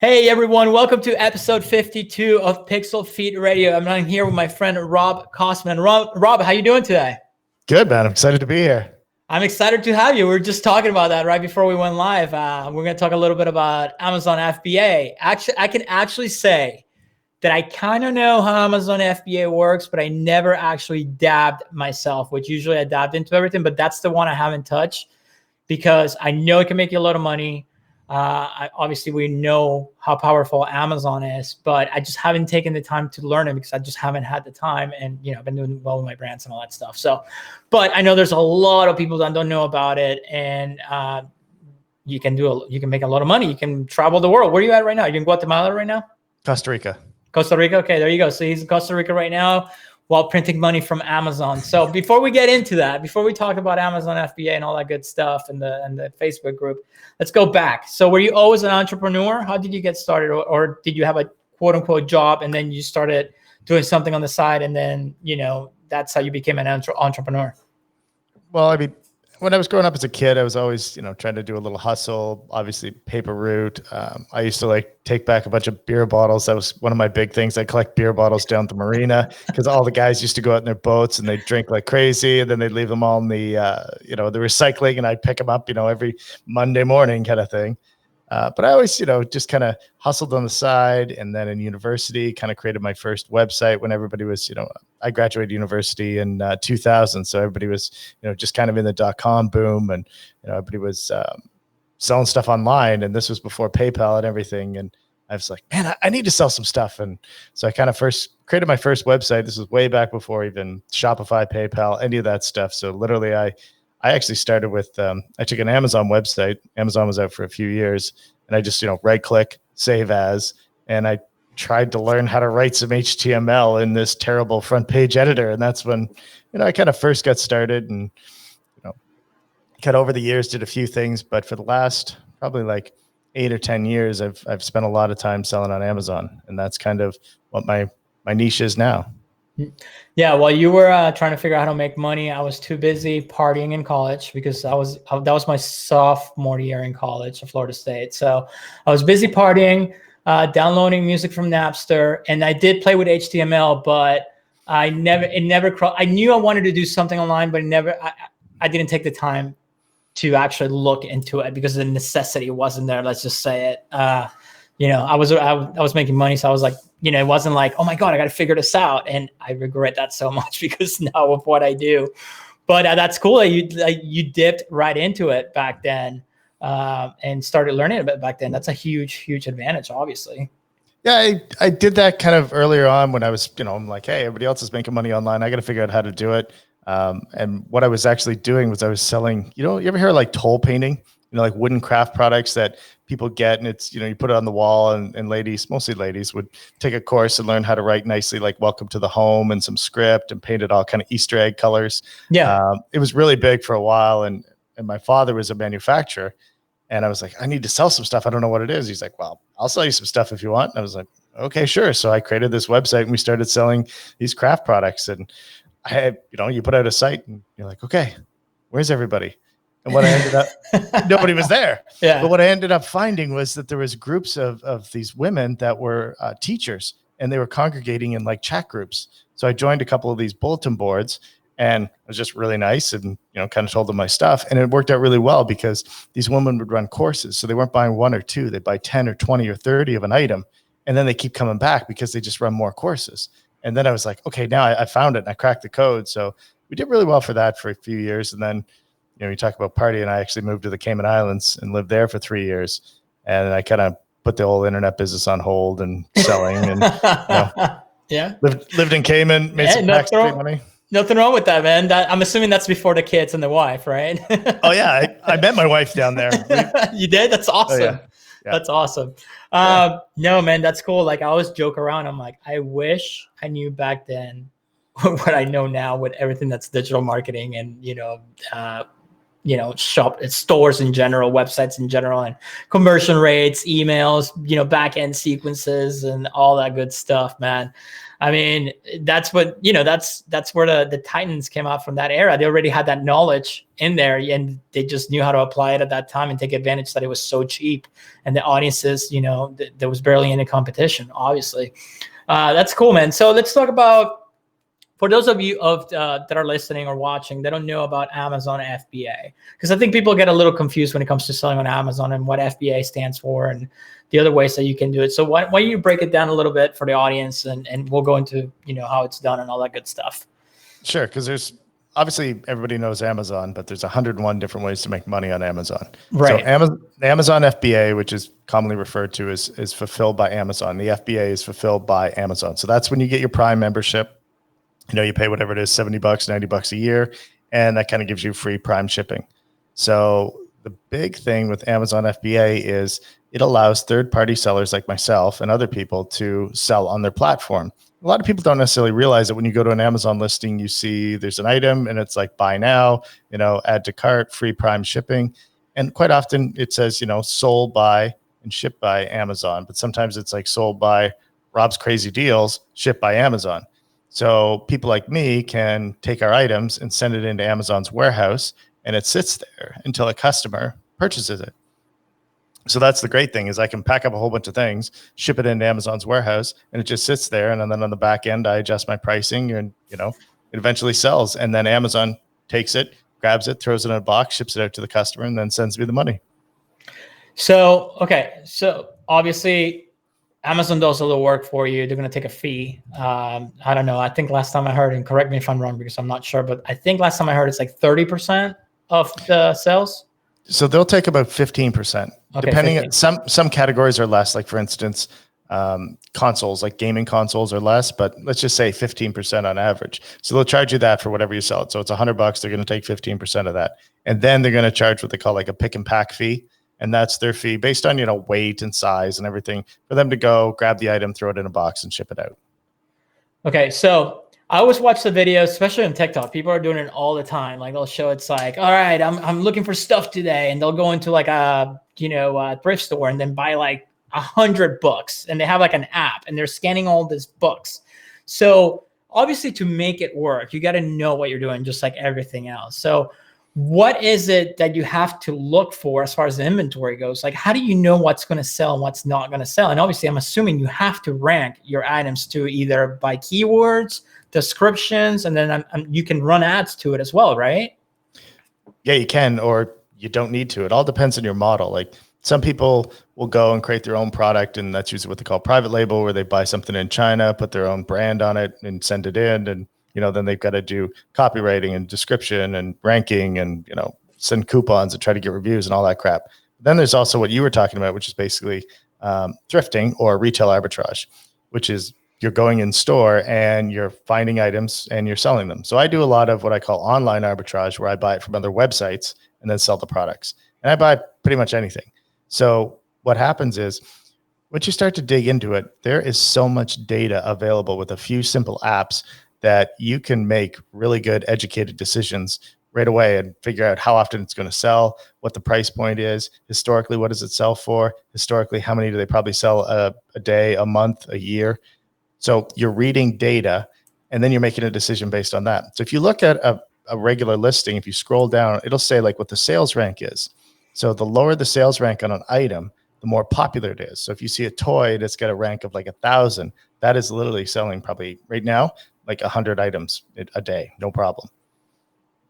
Hey everyone, welcome to episode 52 of PixlFeed Radio. I'm here with my friend Rob Cosman. Rob, how you doing today? Good, man. I'm excited to be here. I'm excited to have you. We were just talking about that right before we went live. We're going to talk a little bit about Amazon FBA. Actually, I can actually say that I kind of know how Amazon FBA works, but I never actually dabbed myself, which usually I dabbed into everything, but that's the one I haven't touched because I know it can make you a lot of money. Obviously, we know how powerful Amazon is, but I just haven't taken the time to learn it because I just haven't had the time, and I've been doing well with my brands and all that stuff. So, but I know there's a lot of people that don't know about it, and you can make a lot of money. You can travel the world. Where are you at right now? You're in Guatemala right now? Costa Rica. Costa Rica. Okay, there you go. So he's in Costa Rica right now while printing money from Amazon. So before we get into that, before we talk about Amazon FBA and all that good stuff and the Facebook group, let's go back. So were you always an entrepreneur? How did you get started? Or did you have a quote unquote job and then you started doing something on the side and then, that's how you became an entrepreneur? Well, I mean, when I was growing up as a kid, I was always, trying to do a little hustle, obviously paper route. I used to take back a bunch of beer bottles. That was one of my big things. I collect beer bottles down at the marina because all the guys used to go out in their boats and they'd drink like crazy. And then they'd leave them all in the, the recycling, and I'd pick them up, every Monday morning kind of thing. But I always, just kind of hustled on the side. And then in university, kind of created my first website when everybody was, I graduated university in 2000. So everybody was, just kind of in the .com boom, and, everybody was selling stuff online. And this was before PayPal and everything. And I was like, man, I need to sell some stuff. And so I kind of first created my first website. This was way back before even Shopify, PayPal, any of that stuff. So literally I actually started with, I took an Amazon website. Amazon was out for a few years, and I just, right click, save as, and I tried to learn how to write some HTML in this terrible front page editor. And that's when, I kind of first got started, and, kind of over the years did a few things, but for the last probably 8 or 10 years, I've spent a lot of time selling on Amazon, and that's kind of what my niche is now. Yeah, while you were trying to figure out how to make money, I was too busy partying in college because that was my sophomore year in college at Florida State. So I was busy partying, downloading music from Napster, and I did play with HTML, but I knew I wanted to do something online, but I didn't take the time to actually look into it because the necessity wasn't there. Let's just say it. I was making money, so I was like, it wasn't like, oh my God, I got to figure this out. And I regret that so much because now of what I do. But that's cool that you dipped right into it back then and started learning a bit back then. That's a huge, huge advantage, obviously. Yeah, I did that kind of earlier on when I was, I'm like, hey, everybody else is making money online. I got to figure out how to do it. And what I was actually doing was I was selling, you ever hear toll painting? Like wooden craft products that people get, and it's, you put it on the wall, and ladies, mostly ladies, would take a course and learn how to write nicely, like welcome to the home and some script, and paint it all kind of Easter egg colors. Yeah. It was really big for a while. And my father was a manufacturer, and I was like, I need to sell some stuff. I don't know what it is. He's like, well, I'll sell you some stuff if you want. And I was like, okay, sure. So I created this website, and we started selling these craft products. And I had, you put out a site, and you're like, okay, where's everybody? And what I ended up, nobody was there. Yeah. But what I ended up finding was that there was groups of these women that were teachers, and they were congregating in chat groups. So I joined a couple of these bulletin boards, and it was just really nice, and kind of told them my stuff. And it worked out really well because these women would run courses. So they weren't buying one or two, they buy 10 or 20 or 30 of an item. And then they keep coming back because they just run more courses. And then I was like, okay, now I found it and I cracked the code. So we did really well for that for a few years. And then, you talk about party, and I actually moved to the Cayman Islands and lived there for 3 years. And I kind of put the whole internet business on hold and selling, and yeah, lived in Cayman, made some tax-free money. Nothing wrong with that, man. I'm assuming that's before the kids and the wife, right? Oh yeah, I met my wife down there. You did? That's awesome. Oh, yeah. That's awesome. No, man, that's cool. I always joke around. I'm like, I wish I knew back then what I know now with everything that's digital marketing and stores in general, websites in general, and conversion rates, emails, back end sequences, and all that good stuff, man. I mean, that's what, that's where the Titans came out from that era. They already had that knowledge in there, and they just knew how to apply it at that time and take advantage that it was so cheap. And the audiences, there was barely any competition, obviously. That's cool, man. So let's talk about, for those of you that are listening or watching, they don't know about Amazon FBA, because I think people get a little confused when it comes to selling on Amazon and what FBA stands for and the other ways that you can do it. So why don't you break it down a little bit for the audience, and we'll go into how it's done and all that good stuff. Sure, because there's obviously everybody knows Amazon, but there's 101 different ways to make money on Amazon. Right. So Amazon FBA, which is commonly referred to as fulfilled by Amazon. The FBA is fulfilled by Amazon. So that's when you get your Prime membership. You pay whatever it is, $70, $90 a year, and that kind of gives you free Prime shipping. So the big thing with Amazon FBA is it allows third-party sellers like myself and other people to sell on their platform. A lot of people don't necessarily realize that when you go to an Amazon listing, you see there's an item and it's like buy now, add to cart, free Prime shipping. And quite often it says, sold by and shipped by Amazon, but sometimes it's like sold by Rob's Crazy Deals, shipped by Amazon. So people like me can take our items and send it into Amazon's warehouse, and it sits there until a customer purchases it. So that's the great thing, is I can pack up a whole bunch of things, ship it into Amazon's warehouse, and it just sits there. And then on the back end, I adjust my pricing, and it eventually sells. And then Amazon takes it, grabs it, throws it in a box, ships it out to the customer, and then sends me the money. So, okay. So obviously Amazon does all the work for you. They're going to take a fee. I don't know. I think last time I heard, and correct me if I'm wrong because I'm not sure, but I think last time I heard it's like 30% of the sales. So they'll take about 15%, depending 15. Some categories are less. Like for instance, consoles, like gaming consoles are less, but let's just say 15% on average. So they'll charge you that for whatever you sell it. So it's $100. They're going to take 15% of that. And then they're going to charge what they call like a pick and pack fee. And that's their fee based on, weight and size and everything for them to go grab the item, throw it in a box and ship it out. Okay. So I always watch the videos, especially on TikTok. People are doing it all the time. Like they'll show it's like, all right, I'm looking for stuff today. And they'll go into like a thrift store and then buy like 100 books, and they have like an app and they're scanning all these books. So obviously to make it work, you got to know what you're doing, just like everything else. So what is it that you have to look for as far as the inventory goes? Like, how do you know what's going to sell and what's not going to sell? And obviously I'm assuming you have to rank your items to either by keywords, descriptions, and then you can run ads to it as well, right? Yeah, you can, or you don't need to. It all depends on your model. Like some people will go and create their own product, and that's usually what they call private label, where they buy something in China, put their own brand on it and send it in. And, then they've got to do copywriting and description and ranking and, send coupons and try to get reviews and all that crap. Then there's also what you were talking about, which is basically thrifting or retail arbitrage, which is you're going in store and you're finding items and you're selling them. So I do a lot of what I call online arbitrage, where I buy it from other websites and then sell the products. And I buy pretty much anything. So what happens is once you start to dig into it, there is so much data available with a few simple apps that you can make really good educated decisions right away and figure out how often it's going to sell, what the price point is, historically, what does it sell for, historically, how many do they probably sell a day, a month, a year. So you're reading data and then you're making a decision based on that. So if you look at a regular listing, if you scroll down, it'll say like what the sales rank is. So the lower the sales rank on an item, the more popular it is. So if you see a toy that's got a rank of like 1,000, that is literally selling probably right now like 100 items a day, no problem.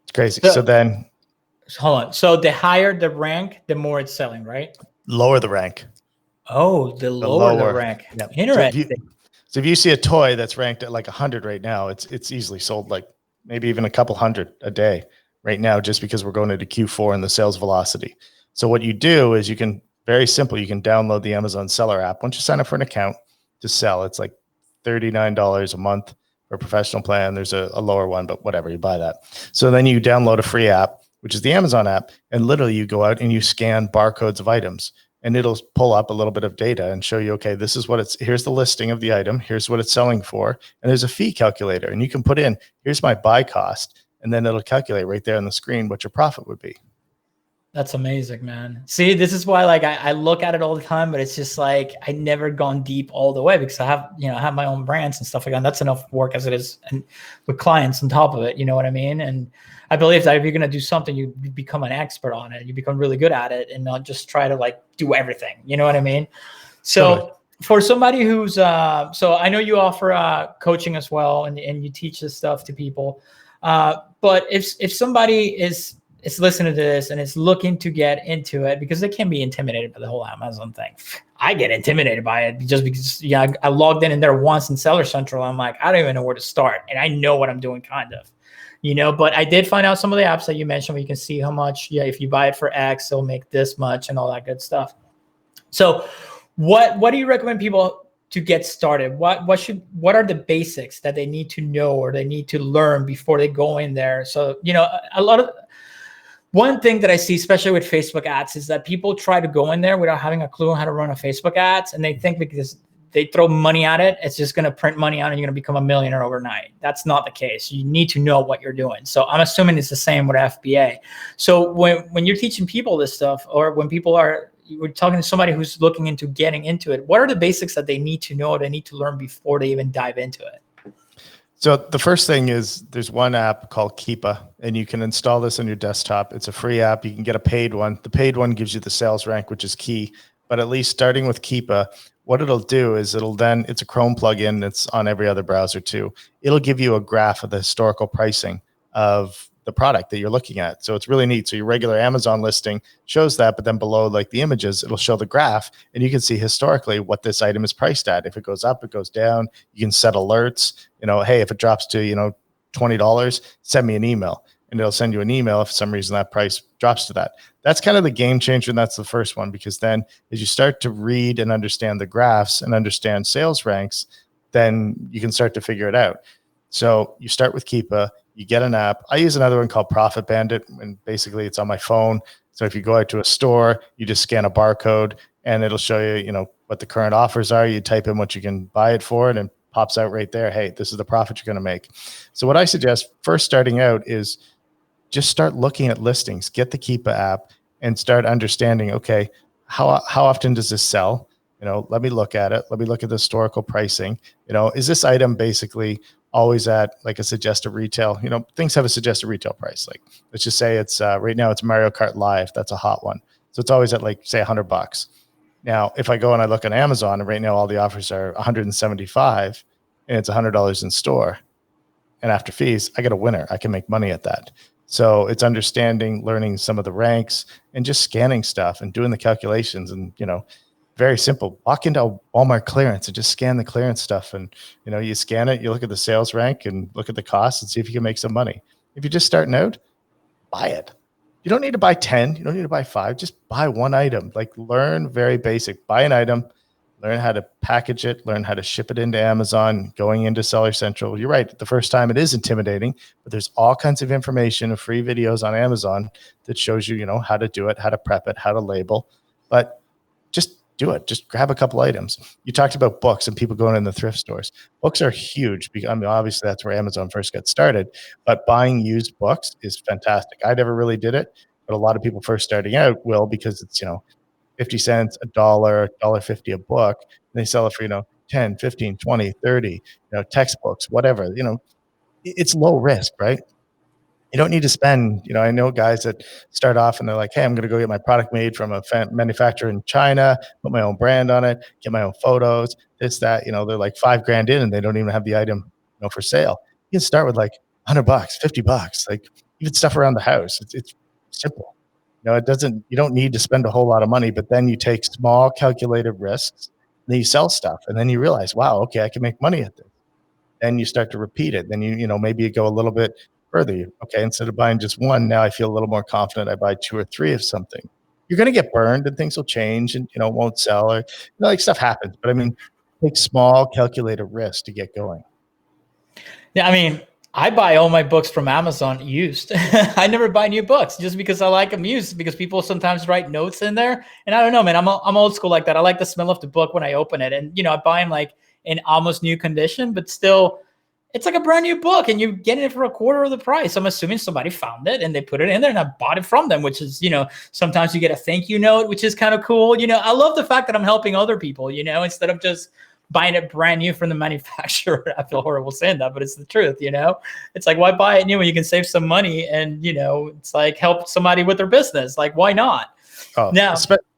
It's crazy. So then, hold on. So the higher the rank, the more it's selling, right? Lower the rank. Oh, the lower the rank. Yeah. Interesting. So if you see a toy that's ranked at like 100 right now, it's easily sold like maybe even a couple hundred a day right now, just because we're going into Q4 and the sales velocity. So what you do is very simple, you can download the Amazon Seller app. Once you sign up for an account to sell, it's like $39 a month for a professional plan. There's a lower one, but whatever, you buy that. So then you download a free app, which is the Amazon app, and literally you go out and you scan barcodes of items, and it'll pull up a little bit of data and show you, okay, this is what here's the listing of the item, here's what it's selling for, and there's a fee calculator, and you can put in, here's my buy cost, and then it'll calculate right there on the screen what your profit would be. That's amazing, man. See, this is why like I look at it all the time, but it's just like I never gone deep all the way because I have, I have my own brands and stuff like that. And that's enough work as it is, and with clients on top of it, you know what I mean? And I believe that if you're gonna do something, you become an expert on it. You become really good at it, and not just try to like do everything. You know what I mean? So Totally. for somebody who's so I know you offer coaching as well, and you teach this stuff to people. But if somebody is listening to this and is looking to get into it, because they can be intimidated by the whole Amazon thing. I get intimidated by it just because I logged in there once in Seller Central. I'm like, I don't even know where to start, and I know what I'm doing kind of, but I did find out some of the apps that you mentioned where you can see how much, if you buy it for X, it'll make this much and all that good stuff. So what do you recommend people to get started? What are the basics that they need to know or they need to learn before they go in there? So, one thing that I see, especially with Facebook ads, is that people try to go in there without having a clue on how to run a Facebook ads. And they think because they throw money at it, it's just going to print money out and you're going to become a millionaire overnight. That's not the case. You need to know what you're doing. So I'm assuming it's the same with FBA. So when you're teaching people this stuff, or when we're talking to somebody who's looking into getting into it, what are the basics that they need to know, they need to learn before they even dive into it? So the first thing is there's one app called Keepa, and you can install this on your desktop. It's a free app. You can get a paid one. The paid one gives you the sales rank, which is key. But at least starting with Keepa, what it'll do is it's a Chrome plugin that's on every other browser too. It'll give you a graph of the historical pricing of the product that you're looking at. So it's really neat. So your regular Amazon listing shows that, but then below like the images, it'll show the graph, and you can see historically what this item is priced at. If it goes up, it goes down. You can set alerts, hey, if it drops to, $20, send me an email, and it'll send you an email if for some reason that price drops to that. That's kind of the game changer. And that's the first one, because then as you start to read and understand the graphs and understand sales ranks, then you can start to figure it out. So you start with Keepa, you get an app. I use another one called Profit Bandit, and basically it's on my phone. So if you go out to a store, you just scan a barcode and it'll show you, what the current offers are. You type in what you can buy it for, and it pops out right there. Hey, this is the profit you're going to make. So what I suggest first starting out is just start looking at listings, get the Keepa app, and start understanding, okay, how often does this sell? Let me look at it. Let me look at the historical pricing. Is this item basically always at like a suggested retail? Things have a suggested retail price. Like, let's just say it's right now it's Mario Kart Live. That's a hot one. So it's always at like, say, $100. Now, if I go and I look on Amazon, and right now all the offers are $175 and it's $100 in store, and after fees, I get a winner. I can make money at that. So it's understanding, learning some of the ranks, and just scanning stuff and doing the calculations. And, very simple. Walk into Walmart clearance and just scan the clearance stuff. And, you scan it, you look at the sales rank and look at the cost and see if you can make some money. If you're just starting out, buy it. You don't need to buy 10. You don't need to buy 5. Just buy one item. Like, learn very basic. Buy an item, learn how to package it, learn how to ship it into Amazon, going into Seller Central. You're right. The first time it is intimidating, but there's all kinds of information and free videos on Amazon that shows you, how to do it, how to prep it, how to label. But just do it. Just grab a couple items. You talked about books and people going in the thrift stores. Books are huge because, obviously that's where Amazon first got started, but buying used books is fantastic. I never really did it, but a lot of people first starting out will, because it's, 50 cents, $1, $1.50 a book. And they sell it for, 10, 15, 20, 30, textbooks, whatever, it's low risk, right? You don't need to spend, I know guys that start off and they're like, hey, I'm going to go get my product made from a manufacturer in China, put my own brand on it, get my own photos, this, that, they're like $5,000 in and they don't even have the item, for sale. You can start with like $100, $50, like even stuff around the house. It's simple. You don't need to spend a whole lot of money, but then you take small calculated risks, and then you sell stuff, and then you realize, wow, okay, I can make money at this. Then you start to repeat it. Then maybe you go a little bit further. Okay, instead of buying just one, now I feel a little more confident. I buy 2 or 3 of something. You're going to get burned and things will change and, it won't sell, or like stuff happens. But take small calculated risks to get going. Yeah, I buy all my books from Amazon used. I never buy new books just because I like them used, because people sometimes write notes in there. And I don't know, man, I'm old school like that. I like the smell of the book when I open it. And, I buy them like in almost new condition, but still It's like a brand new book and you get it for a quarter of the price. I'm assuming somebody found it and they put it in there and I bought it from them, which is, sometimes you get a thank you note, which is kind of cool. I love the fact that I'm helping other people, instead of just buying it brand new from the manufacturer. I feel horrible saying that, but it's the truth, It's like, why buy it new when you can save some money and, it's like help somebody with their business. Like, why not? Oh, now,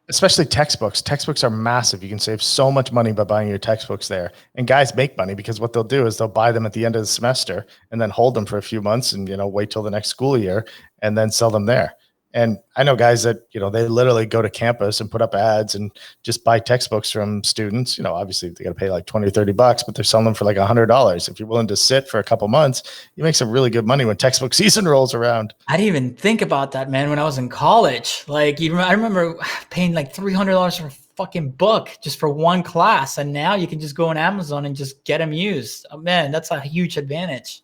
especially textbooks. Textbooks are massive. You can save so much money by buying your textbooks there. And guys make money because what they'll do is they'll buy them at the end of the semester and then hold them for a few months and, wait till the next school year and then sell them there. And I know guys that, they literally go to campus and put up ads and just buy textbooks from students. Obviously they got to pay like 20 or 30 bucks, but they're selling them for like $100. If you're willing to sit for a couple months, you make some really good money when textbook season rolls around. I didn't even think about that, man, when I was in college. Like, I remember paying like $300 for a fucking book just for one class. And now you can just go on Amazon and just get them used. Oh, man, that's a huge advantage.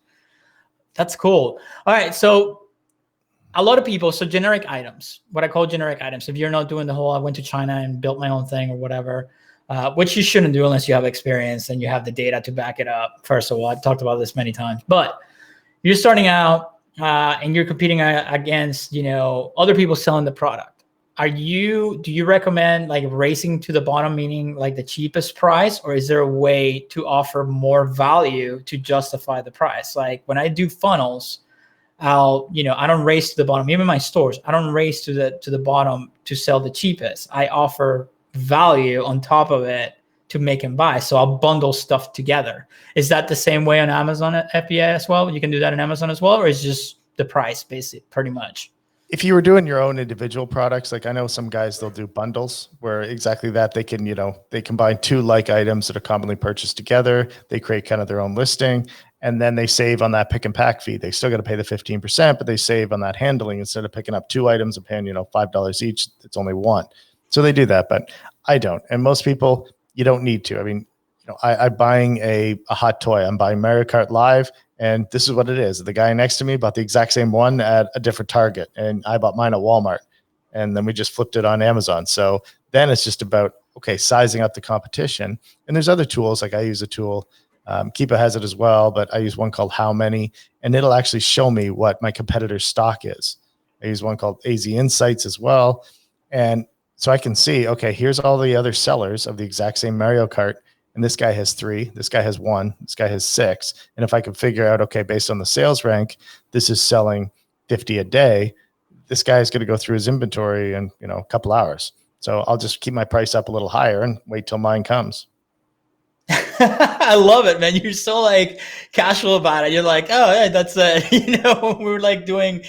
That's cool. All right. So a lot of people, so generic items, what I call generic items. If you're not doing the whole, I went to China and built my own thing or whatever, which you shouldn't do unless you have experience and you have the data to back it up. First of all, I've talked about this many times, but you're starting out and you're competing against, other people selling the product. Do you recommend like racing to the bottom, meaning like the cheapest price, or is there a way to offer more value to justify the price? Like when I do funnels, I don't race to the bottom. Even my stores, I don't race to the bottom to sell the cheapest. I offer value on top of it to make them buy. So I'll bundle stuff together. Is that the same way on Amazon at FBA as well? You can do that on Amazon as well, or is just the price basic pretty much? If you were doing your own individual products, like I know some guys, they'll do bundles where exactly that they can, they combine two like items that are commonly purchased together. They create kind of their own listing. And then they save on that pick and pack fee. They still got to pay the 15%, but they save on that handling. Instead of picking up two items and paying, $5 each, it's only one. So they do that, but I don't. And most people, you don't need to. I mean, I'm buying a hot toy. I'm buying Mario Kart Live, and this is what it is. The guy next to me bought the exact same one at a different Target, and I bought mine at Walmart. And then we just flipped it on Amazon. So then it's just about, okay, sizing up the competition. And there's other tools, like I use a tool, Keepa has it as well, but I use one called How Many, and it'll actually show me what my competitor's stock is. I use one called AZ Insights as well. And so I can see, okay, here's all the other sellers of the exact same Mario Kart. And this guy has 3, this guy has 1, this guy has 6. And if I can figure out, okay, based on the sales rank, this is selling 50 a day, this guy is going to go through his inventory in, a couple hours. So I'll just keep my price up a little higher and wait till mine comes. I love it, man. You're so like casual about it. You're like, oh, yeah, that's we're like doing,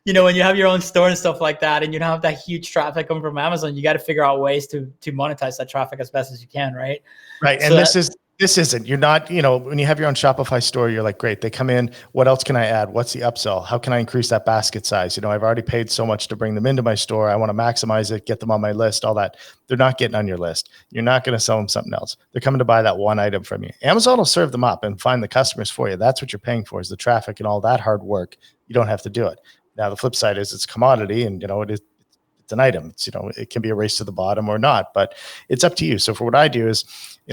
when you have your own store and stuff like that, and you don't have that huge traffic coming from Amazon, you got to figure out ways to monetize that traffic as best as you can, right? Right. And so this isn't, you're not, when you have your own Shopify store, you're like, great, they come in. What else can I add? What's the upsell? How can I increase that basket size? I've already paid so much to bring them into my store. I want to maximize it, get them on my list, all that. They're not getting on your list. You're not going to sell them something else. They're coming to buy that one item from you. Amazon will serve them up and find the customers for you. That's what you're paying for, is the traffic and all that hard work. You don't have to do it. Now, the flip side is it's a commodity, and, it's an item. It's, it can be a race to the bottom or not, but it's up to you. So for what I do is,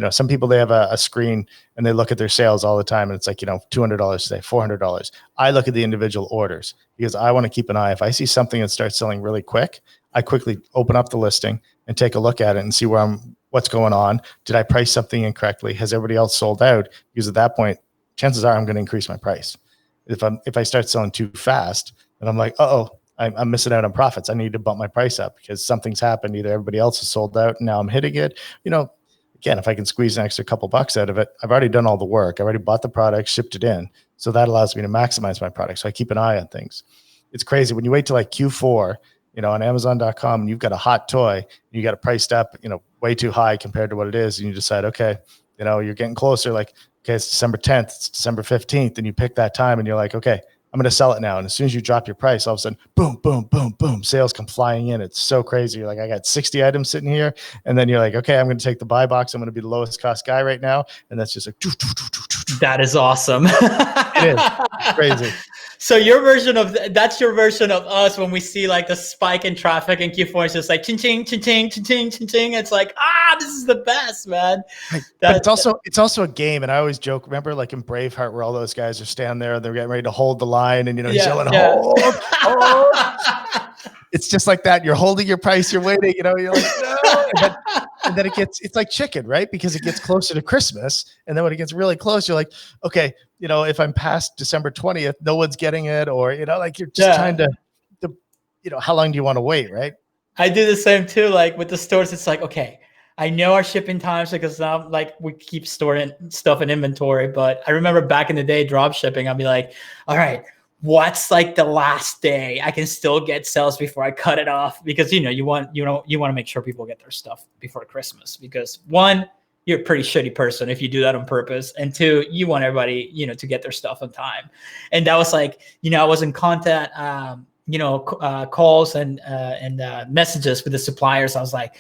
some people, they have a screen and they look at their sales all the time, and it's like, $200 today, $400. I look at the individual orders because I want to keep an eye. If I see something that starts selling really quick, I quickly open up the listing and take a look at it and see what's going on. Did I price something incorrectly? Has everybody else sold out? Because at that point, chances are I'm going to increase my price. If I start selling too fast, and I'm like, I'm missing out on profits. I need to bump my price up because something's happened. Either everybody else has sold out and now I'm hitting it. Again, if I can squeeze an extra couple bucks out of it, I've already done all the work. I already bought the product, shipped it in. So that allows me to maximize my product. So I keep an eye on things. It's crazy. When you wait till like Q4, on Amazon.com, and you've got a hot toy, you got it priced up, way too high compared to what it is. And you decide, okay, you're getting closer. Like, okay, it's December 10th, it's December 15th. And you pick that time and you're like, okay, I'm going to sell it now. And as soon as you drop your price, all of a sudden, boom, boom, boom, boom, sales come flying in. It's so crazy. You're like, I got 60 items sitting here. And then you're like, okay, I'm going to take the buy box. I'm going to be the lowest cost guy right now. And that's just like, that is awesome. It is crazy. So that's your version of us when we see like the spike in traffic in Q4. It's just like ching ching ching ching ching ching ching ching. It's like, this is the best, man. But it's also a game, and I always joke. Remember, like in Braveheart, where all those guys are standing there, and they're getting ready to hold the line, and he's yelling, "Hold!" It's just like that. You're holding your price. You're waiting. You're like, no. And then it's like chicken, right? Because it gets closer to Christmas, and then when it gets really close, you're like, okay, if I'm past December 20th, no one's getting it, or like you're just trying to, how long do you want to wait, right? I do the same too. Like with the stores, it's like, okay, I know our shipping times because now like we keep storing stuff in inventory. But I remember back in the day, drop shipping, I'd be like, all right, what's like the last day I can still get sales before I cut it off? Because you want to make sure people get their stuff before Christmas, because one, you're a pretty shitty person if you do that on purpose, and two, you want everybody to get their stuff on time. And that was like, I was in contact calls and messages with the suppliers. I was like,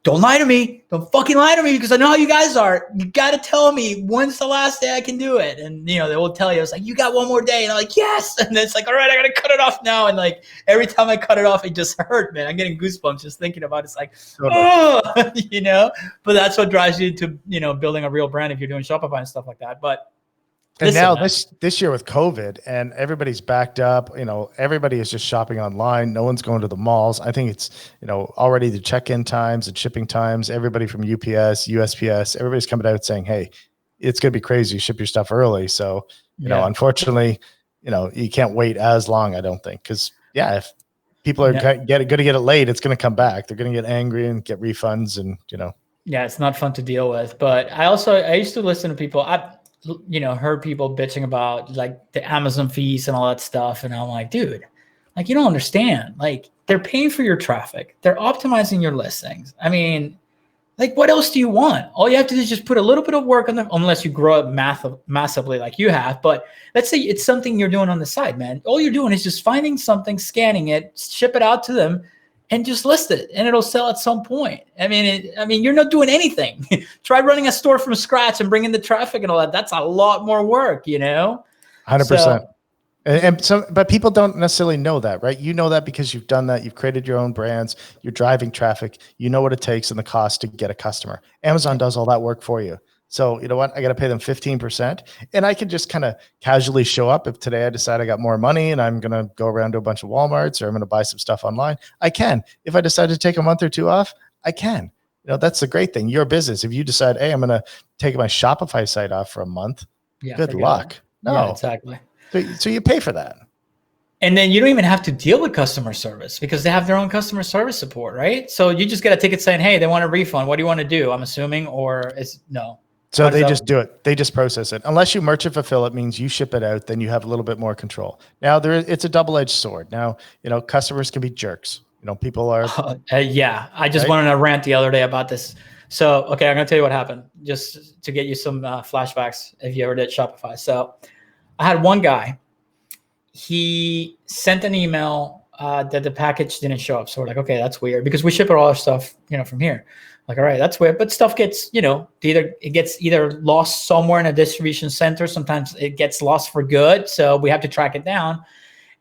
don't lie to me. Don't fucking lie to me, because I know how you guys are. You got to tell me when's the last day I can do it. And, they will tell you, it's like, you got one more day. And I'm like, yes. And it's like, all right, I got to cut it off now. And like, every time I cut it off, it just hurt, man. I'm getting goosebumps just thinking about it. It's like, but that's what drives you to, building a real brand if you're doing Shopify and stuff like that. But and now this year with COVID and everybody's backed up, everybody is just shopping online. No one's going to the malls. I think it's, already the check-in times and shipping times, everybody from UPS, USPS, everybody's coming out saying, hey, it's going to be crazy. You ship your stuff early. So, unfortunately, you can't wait as long, I don't think. Because, if people are going to get it late, it's going to come back. They're going to get angry and get refunds and, Yeah, it's not fun to deal with. But I used to listen to people. Heard people bitching about like the Amazon fees and all that stuff. And I'm like, dude, like, you don't understand. Like, they're paying for your traffic. They're optimizing your listings. I mean, like, what else do you want? All you have to do is just put a little bit of work on them, unless you grow up massively like you have. But let's say it's something you're doing on the side, man. All you're doing is just finding something, scanning it, ship it out to them, and just list it, and it'll sell at some point. I mean, you're not doing anything. Try running a store from scratch and bringing the traffic and all that. That's a lot more work, 100%. But people don't necessarily know that, right? You know that because you've done that. You've created your own brands. You're driving traffic. You know what it takes and the cost to get a customer. Amazon does all that work for you. So you know what? I got to pay them 15%, and I can just kind of casually show up. If today I decide I got more money and I'm going to go around to a bunch of Walmarts, or I'm going to buy some stuff online, I can. If I decide to take a month or two off, I can. That's the great thing. Your business. If you decide, hey, I'm going to take my Shopify site off for a month, good luck. No, yeah, exactly. So you pay for that. And then you don't even have to deal with customer service because they have their own customer service support, right? So you just get a ticket saying, hey, they want a refund. What do you want to do? I'm assuming, or is no. So they just do it. They just process it. Unless you merchant fulfill, it means you ship it out. Then you have a little bit more control. Now it's a double-edged sword. Now, customers can be jerks. People are. I just wanted to rant the other day about this. So, okay, I'm going to tell you what happened just to get you some flashbacks if you ever did Shopify. So I had one guy, he sent an email that the package didn't show up. So we're like, okay, that's weird because we ship all our stuff, from here. Like, all right, that's weird. But stuff gets, it gets either lost somewhere in a distribution center. Sometimes it gets lost for good. So we have to track it down.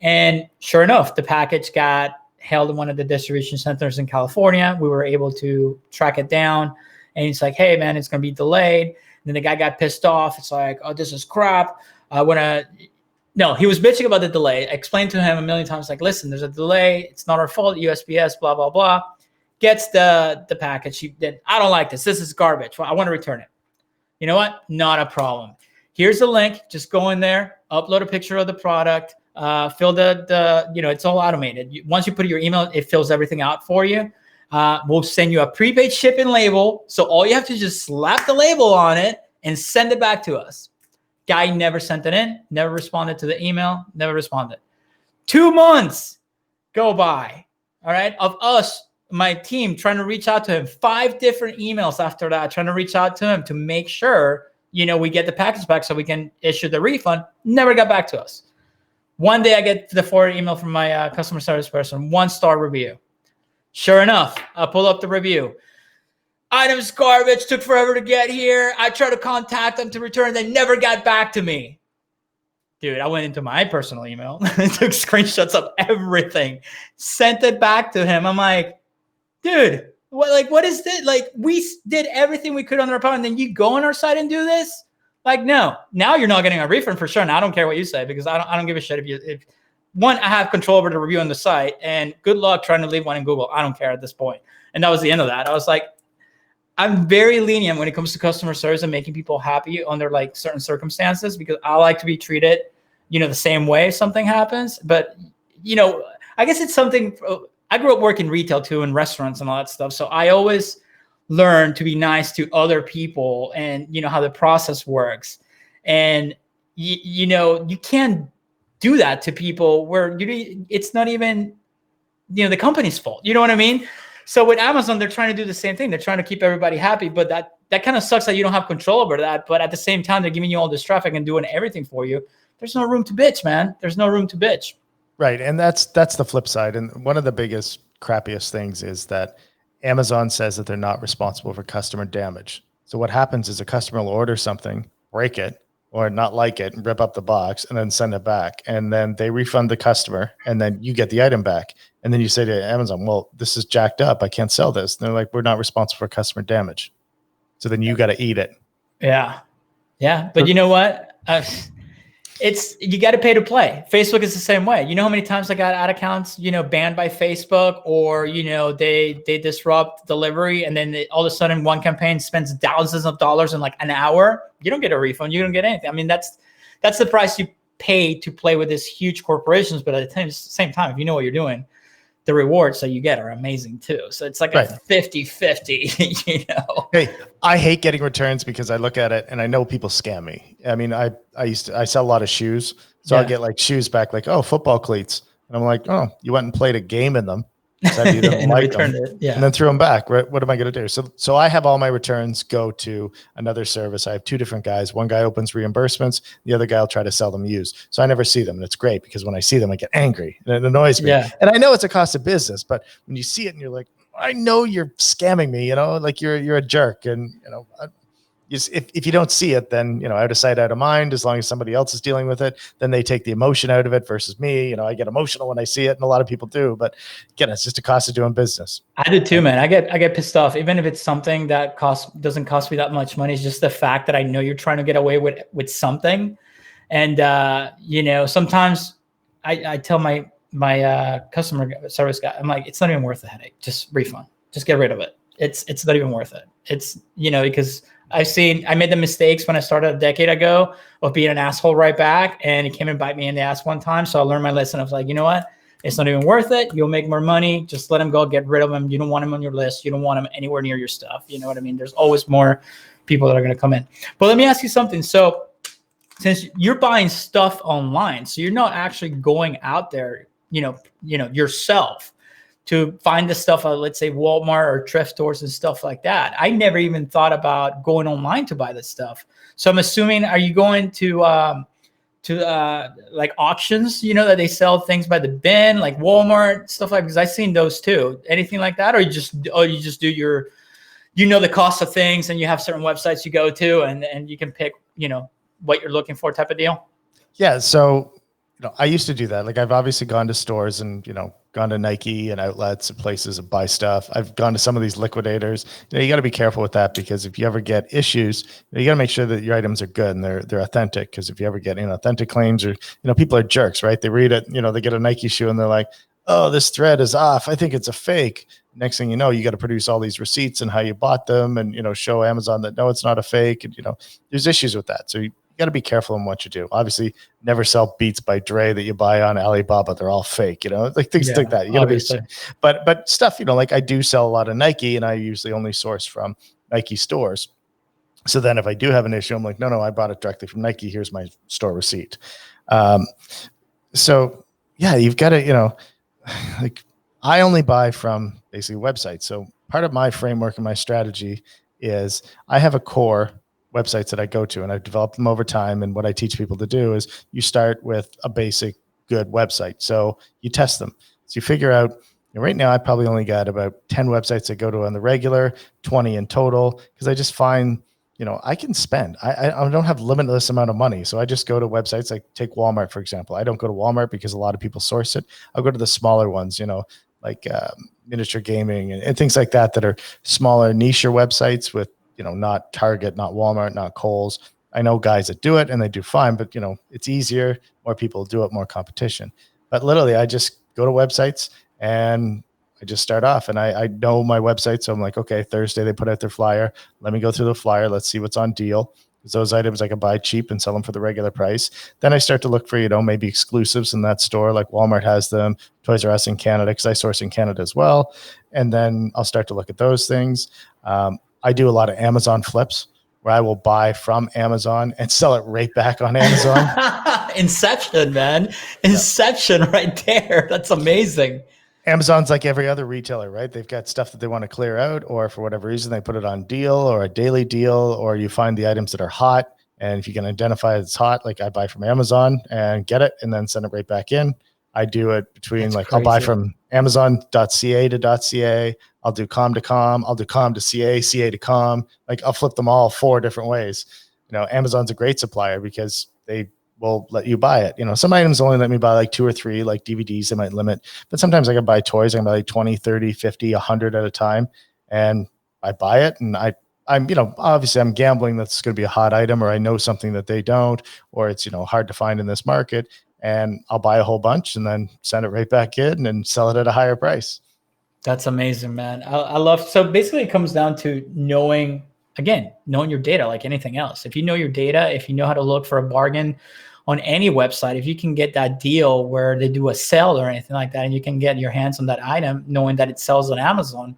And sure enough, the package got held in one of the distribution centers in California. We were able to track it down. And he's like, hey, man, it's going to be delayed. And then the guy got pissed off. It's like, oh, this is crap. No, he was bitching about the delay. I explained to him a million times, like, listen, there's a delay. It's not our fault. USPS, blah, blah, blah. Gets the package. I don't like this. This is garbage. Well, I want to return it. You know what? Not a problem. Here's the link. Just go in there, upload a picture of the product, fill the it's all automated. Once you put your email, it fills everything out for you. We'll send you a prepaid shipping label. So all you have to just slap the label on it and send it back to us. Guy never sent it in, never responded to the email, never responded. 2 months go by, all right, of us, my team, trying to reach out to him. 5 different emails after that, trying to reach out to him to make sure, we get the package back so we can issue the refund. Never got back to us. One day I get the forward email from my customer service person, 1-star review. Sure enough, I pull up the review. Items garbage, took forever to get here. I tried to contact them to return. They never got back to me. Dude, I went into my personal email, took screenshots of everything, sent it back to him. I'm like, dude, what is this? Like, we did everything we could on our part, and then you go on our site and do this? Like, no. Now you're not getting a refund for sure. And I don't care what you say, because I don't give a shit if one, I have control over the review on the site, and good luck trying to leave one in Google. I don't care at this point. And that was the end of that. I was like, I'm very lenient when it comes to customer service and making people happy under like certain circumstances, because I like to be treated, the same way if something happens. But, I guess it's something. I grew up working retail too, in restaurants and all that stuff. So I always learned to be nice to other people, and how the process works. And you can't do that to people where it's not even the company's fault. You know what I mean? So with Amazon, they're trying to do the same thing. They're trying to keep everybody happy, but that kind of sucks that you don't have control over that. But at the same time, they're giving you all this traffic and doing everything for you. There's no room to bitch, man. There's no room to bitch. Right. And that's the flip side. And one of the biggest, crappiest things is that Amazon says that they're not responsible for customer damage. So what happens is a customer will order something, break it, or not like it, and rip up the box and then send it back. And then they refund the customer, and then you get the item back. And then you say to Amazon, well, this is jacked up. I can't sell this. And they're like, we're not responsible for customer damage. So then you got to eat it. Yeah. Yeah. But you know what? You got to pay to play. Facebook is the same way. You know how many times I got ad accounts, banned by Facebook, or, they disrupt delivery, and then all of a sudden one campaign spends thousands of dollars in like an hour. You don't get a refund. You don't get anything. I mean, that's the price you pay to play with these huge corporations. But at the same time, if you know what you're doing, the rewards that you get are amazing too. So it's like a 50-50, Hey, I hate getting returns because I look at it and I know people scam me. I mean, I sell a lot of shoes. So I'll get like shoes back, like, oh, football cleats. And I'm like, oh, you went and played a game in them. So you didn't like them, and then threw them back. Right? What am I going to do? So I have all my returns go to another service. I have two different guys. One guy opens reimbursements. The other guy will try to sell them used. So I never see them. And it's great because when I see them, I get angry and it annoys me. Yeah. And I know it's a cost of business, but when you see it and you're like, I know you're scamming me, like you're a jerk. And, if you don't see it, then, out of sight, out of mind. As long as somebody else is dealing with it, then they take the emotion out of it versus me. I get emotional when I see it, and a lot of people do. But again, it's just a cost of doing business. I do too, man. I get pissed off, even if it's something that doesn't cost me that much money. It's just the fact that I know you're trying to get away with something, and sometimes I tell my customer service guy, I'm like, it's not even worth the headache. Just refund. Just get rid of it. It's not even worth it. It's because I made the mistakes when I started a decade ago of being an asshole right back, and it came and bite me in the ass one time. So I learned my lesson. I was like, you know what? It's not even worth it. You'll make more money. Just let them go. Get rid of them. You don't want them on your list. You don't want them anywhere near your stuff. You know what I mean? There's always more people that are going to come in. But let me ask you something. So since you're buying stuff online, so you're not actually going out there, yourself, to find the stuff at, let's say, Walmart or thrift stores and stuff like that. I never even thought about going online to buy this stuff. So I'm assuming, are you going to like auctions, that they sell things by the bin, like Walmart, stuff like, because I've seen those too. Anything like that? Or you just do your, the cost of things, and you have certain websites you go to, and you can pick, what you're looking for type of deal? Yeah. So, I used to do that. Like, I've obviously gone to stores and, gone to Nike and outlets and places and buy stuff. I've gone to some of these liquidators. You got to be careful with that, because if you ever get issues, you got to make sure that your items are good and they're authentic. Because if you ever get inauthentic claims, or, people are jerks, right? They read it, they get a Nike shoe and they're like, oh, this thread is off. I think it's a fake. Next thing you know, you got to produce all these receipts and how you bought them, and, show Amazon that, no, it's not a fake. And, there's issues with that. So you got to be careful in what you do. Obviously, never sell Beats by Dre that you buy on Alibaba. They're all fake, like things like that. You got to be, but stuff, like I do sell a lot of Nike, and I usually only source from Nike stores. So then if I do have an issue, I'm like, no, I bought it directly from Nike. Here's my store receipt. So yeah, you've got to, like, I only buy from basically websites. So part of my framework and my strategy is I have a core websites that I go to, and I've developed them over time. And what I teach people to do is you start with a basic good website. So you test them. So you figure out, right now I probably only got about 10 websites that go to on the regular, 20 in total, because I just find, I can spend. I don't have limitless amount of money. So I just go to websites like take Walmart, for example. I don't go to Walmart because a lot of people source it. I'll go to the smaller ones, like miniature gaming and things like that are smaller, niche websites with, not Target, not Walmart, not Kohl's. I know guys that do it and they do fine, but it's easier. More people do it, more competition. But literally, I just go to websites and I just start off, and I know my website. So I'm like, okay, Thursday they put out their flyer. Let me go through the flyer. Let's see what's on deal. Because those items I can buy cheap and sell them for the regular price. Then I start to look for, maybe exclusives in that store, like Walmart has them, Toys R Us in Canada, because I source in Canada as well. And then I'll start to look at those things. I do a lot of Amazon flips where I will buy from Amazon and sell it right back on Amazon. Inception, man. Inception right there. That's amazing. Amazon's like every other retailer, right? They've got stuff that they want to clear out, or for whatever reason, they put it on deal or a daily deal, or you find the items that are hot. And if you can identify it's hot, like I buy from Amazon and get it and then send it right back in. I do it between I'll buy from Amazon.ca to .ca. I'll do com to com. I'll do com to CA, CA to com. Like I'll flip them all 4 different ways. Amazon's a great supplier because they will let you buy it. Some items only let me buy like 2 or 3, like DVDs, they might limit, but sometimes I can buy toys. I can buy like 20, 30, 50, 100 at a time. And I buy it. And I'm, obviously I'm gambling that's going to be a hot item, or I know something that they don't, or it's, hard to find in this market. And I'll buy a whole bunch and then send it right back in and sell it at a higher price. That's amazing, man. I love, so basically it comes down to knowing your data, like anything else. If you know your data, if you know how to look for a bargain on any website, if you can get that deal where they do a sale or anything like that, and you can get your hands on that item, knowing that it sells on Amazon,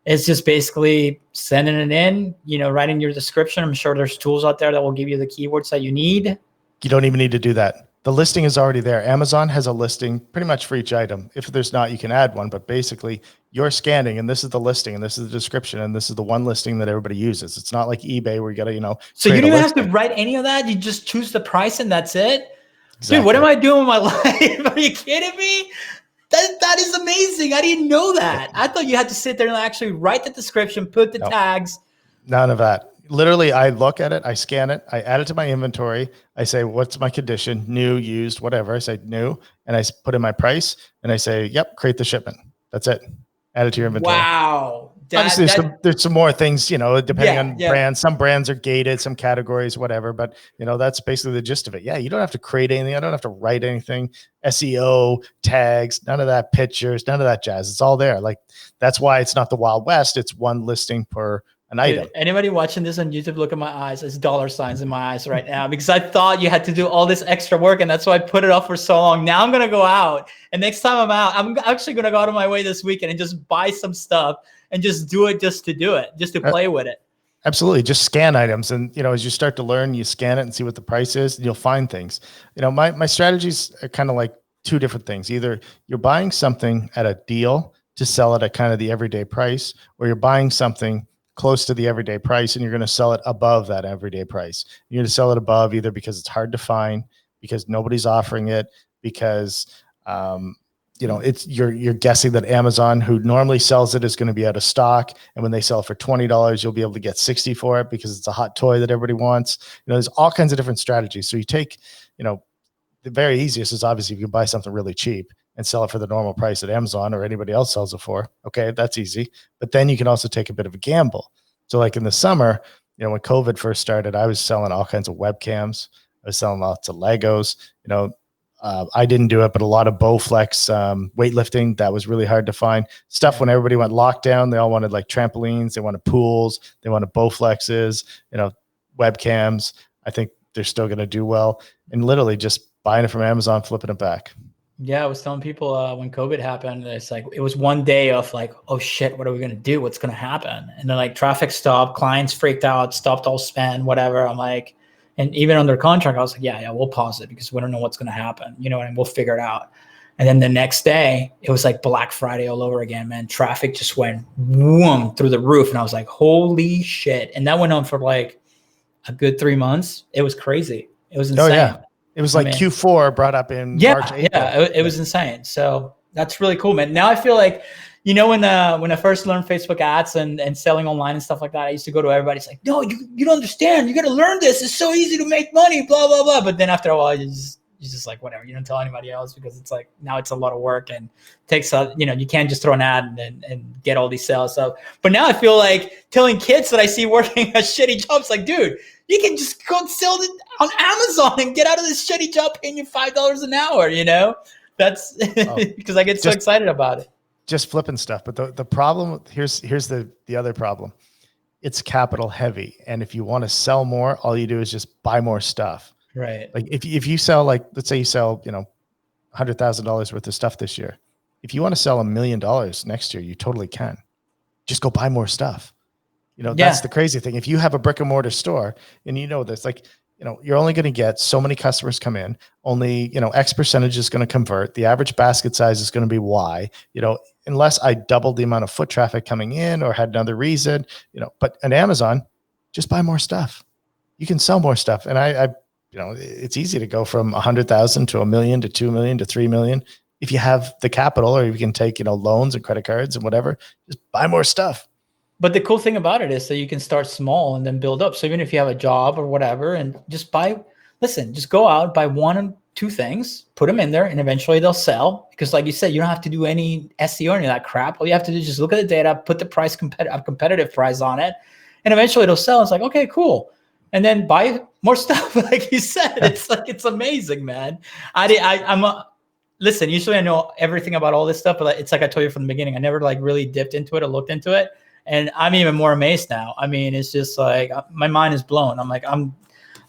it's just basically sending it in, writing your description. I'm sure there's tools out there that will give you the keywords that you need. You don't even need to do that. The listing is already there. Amazon has a listing pretty much for each item. If there's not, you can add one, but basically you're scanning and this is the listing and this is the description and this is the one listing that everybody uses. It's not like eBay where you got to, so you don't even have to write any of that. You just choose the price and that's it. Exactly. Dude, what am I doing with my life? Are you kidding me? That is amazing. I didn't know that. I thought you had to sit there and actually write the description, put the tags. None of that. Literally, I look at it, I scan it, I add it to my inventory. I say, what's my condition? New, used, whatever. I say new, and I put in my price, and I say, yep, create the shipment. That's it. Add it to your inventory. Wow. Obviously, there's some more things, depending on brands. Some brands are gated, some categories, whatever. But, that's basically the gist of it. Yeah, you don't have to create anything. I don't have to write anything. SEO, tags, none of that, pictures, none of that jazz. It's all there. Like, that's why it's not the Wild West. It's one listing per an item. Dude, anybody watching this on YouTube, look at my eyes. There's dollar signs in my eyes right now because I thought you had to do all this extra work, and that's why I put it off for so long. Now I'm going to go out, and next time I'm out, I'm actually going to go out of my way this weekend and just buy some stuff and just do it just to do it, just to play with it. Absolutely. Just scan items. And, as you start to learn, you scan it and see what the price is, and you'll find things. My strategies are kind of like 2 different things. Either you're buying something at a deal to sell it at kind of the everyday price, or you're buying something close to the everyday price and you're going to sell it above that everyday price. You're going to sell it above either because it's hard to find, because nobody's offering it, because it's you're guessing that Amazon, who normally sells it, is going to be out of stock, and when they sell it for $20, you'll be able to get $60 for it because it's a hot toy that everybody wants. There's all kinds of different strategies. So you take, the very easiest is obviously if you buy something really cheap and sell it for the normal price at Amazon or anybody else sells it for. Okay, that's easy. But then you can also take a bit of a gamble. So like in the summer, when COVID first started, I was selling all kinds of webcams. I was selling lots of Legos. I didn't do it, but a lot of Bowflex weightlifting, that was really hard to find. Stuff when everybody went lockdown, they all wanted like trampolines, they wanted pools, they wanted Bowflexes, webcams. I think they're still going to do well. And literally just buying it from Amazon, flipping it back. Yeah, I was telling people when COVID happened, it's like it was one day of like, oh shit, what are we gonna do? What's gonna happen? And then like traffic stopped, clients freaked out, stopped all spend, whatever. I'm like, and even under contract, I was like, yeah, we'll pause it because we don't know what's gonna happen, and we'll figure it out. And then the next day, it was like Black Friday all over again, man. Traffic just went whoom through the roof, and I was like, holy shit! And that went on for like a good 3 months. It was crazy. It was insane. Oh yeah. It was like Q4 brought up in March, April. Yeah, it was insane. So that's really cool, man. Now I feel like, when I first learned Facebook ads and selling online and stuff like that, I used to go to everybody. It's like, no, you don't understand. You got to learn this. It's so easy to make money, blah, blah, blah. But then after a while, you're just like, whatever. You don't tell anybody else because it's like, now it's a lot of work and takes you can't just throw an ad and get all these sales. So, but now I feel like telling kids that I see working a shitty job, it's like, dude, you can just go sell it on Amazon and get out of this shitty job paying you $5 an hour, That's because I get so excited about it. Just flipping stuff. But the problem, here's the other problem. It's capital heavy. And if you want to sell more, all you do is just buy more stuff. Right. Like if you sell, like, let's say you sell, $100,000 worth of stuff this year. If you want to sell $1 million next year, you totally can. Just go buy more stuff. That's the crazy thing. If you have a brick and mortar store and this, like, you're only going to get so many customers come in, only, X percentage is going to convert. The average basket size is going to be Y, unless I doubled the amount of foot traffic coming in or had another reason, but on Amazon, just buy more stuff. You can sell more stuff. And I it's easy to go from 100,000 to 1 million to 2 million to 3 million. If you have the capital, or you can take, loans and credit cards and whatever, just buy more stuff. But the cool thing about it is that you can start small and then build up. So even if you have a job or whatever, and just go out, buy 1 or 2 things, put them in there, and eventually they'll sell. Because like you said, you don't have to do any SEO or any of that crap. All you have to do is just look at the data, put the price competitive price on it, and eventually it'll sell. It's like, okay, cool. And then buy more stuff. Like you said, it's amazing, man. Listen, usually I know everything about all this stuff, but it's like I told you from the beginning, I never really dipped into it or looked into it. And I'm even more amazed now. I mean, it's just like my mind is blown. I'm like, I'm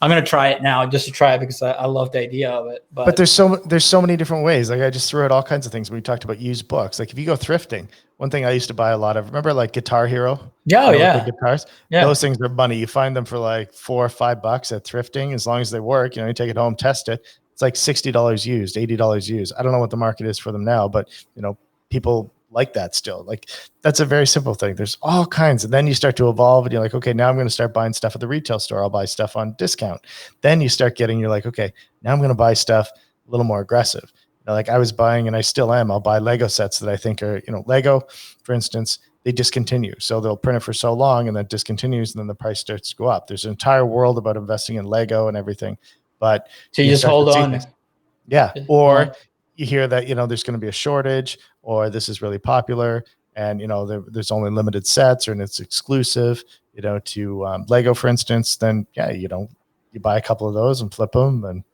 going to try it now just to try it because I love the idea of it. But there's so many different ways. Like I just threw out all kinds of things when we talked about used books. Like if you go thrifting, one thing I used to buy a lot of, remember like Guitar Hero? Yeah. Guitars. Yeah. Those things are money. You find them for like $4 or $5 at thrifting. As long as they work, you take it home, test it. It's like $60 used, $80 used. I don't know what the market is for them now, but people like that still. Like that's a very simple thing. There's all kinds. And then you start to evolve and you're like, okay, now I'm going to start buying stuff at the retail store. I'll buy stuff on discount. Then you start you're like, okay, now I'm going to buy stuff a little more aggressive. Like I was buying, and I still am, I'll buy Lego sets that I think are, Lego, for instance, they discontinue. So they'll print it for so long and then discontinues, and then the price starts to go up. There's an entire world about investing in Lego and everything. But so you just hold on. Yeah. Or you hear that, there's going to be a shortage, or this is really popular, and, there's only limited sets, and it's exclusive, to Lego, for instance. Then, you buy a couple of those and flip them and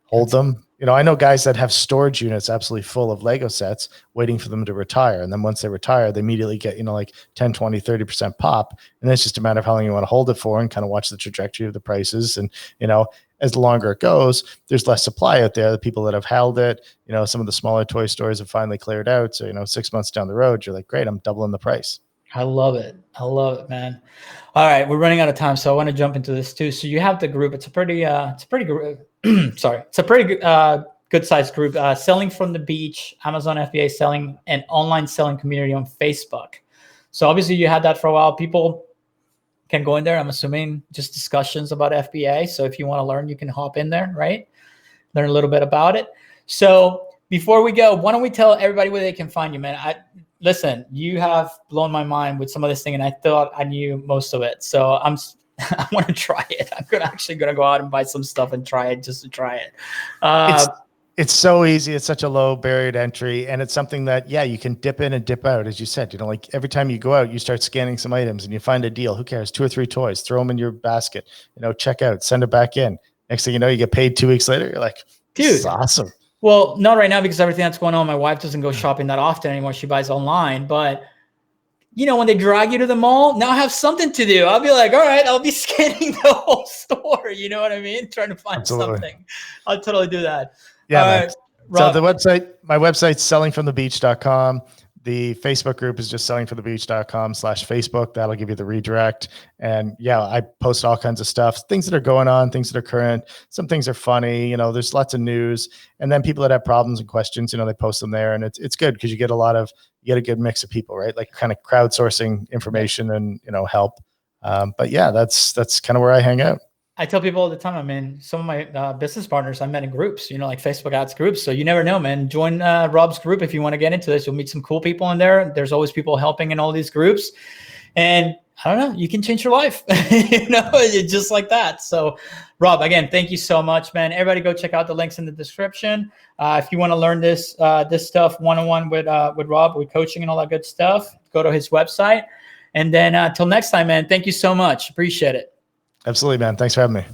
hold them. I know guys that have storage units absolutely full of Lego sets waiting for them to retire. And then once they retire, they immediately get, like 10, 20, 30% pop. And it's just a matter of how long you want to hold it for and kind of watch the trajectory of the prices. And, as the longer it goes, there's less supply out there. The people that have held it, some of the smaller toy stores have finally cleared out. So, 6 months down the road, you're like, great, I'm doubling the price. I love it, man. All right, we're running out of time, so I want to jump into this too. So you have the group. It's a pretty good sized group. Selling from the beach, Amazon FBA selling, and online selling community on Facebook. So obviously you had that for a while. People can go in there. I'm assuming just discussions about FBA. So if you want to learn, you can hop in there, right? Learn a little bit about it. So before we go, why don't we tell everybody where they can find you, man? Listen, you have blown my mind with some of this thing, and I thought I knew most of it. So I want to try it. I'm actually going to go out and buy some stuff and try it just to try it. It's so easy. It's such a low barrier to entry. And it's something that, you can dip in and dip out. As you said, like every time you go out, you start scanning some items and you find a deal. Who cares? 2 or 3 toys, throw them in your basket, check out, send it back in. Next thing you know, you get paid 2 weeks later. You're like, dude, this is awesome. Well, not right now because everything that's going on. My wife doesn't go shopping that often anymore. She buys online. But, when they drag you to the mall, now I have something to do. I'll be like, all right, I'll be scanning the whole store. You know what I mean? Trying to find something. I'll totally do that. Yeah. So my website's sellingfromthebeach.com. The Facebook group is just sellingfromthebeach.com/Facebook. That'll give you the redirect. And I post all kinds of stuff, things that are going on, things that are current. Some things are funny, there's lots of news. And then people that have problems and questions, they post them there. And it's good because you get a good mix of people, right? Like kind of crowdsourcing information and, help. But that's kind of where I hang out. I tell people all the time, I mean, some of my business partners I met in groups, like Facebook ads groups. So you never know, man. Join Rob's group if you want to get into this. You'll meet some cool people in there. There's always people helping in all these groups. And I don't know, you can change your life, just like that. So Rob, again, thank you so much, man. Everybody go check out the links in the description. If you want to learn this stuff one-on-one with Rob, with coaching and all that good stuff, go to his website. And then till next time, man, thank you so much. Appreciate it. Absolutely, man. Thanks for having me.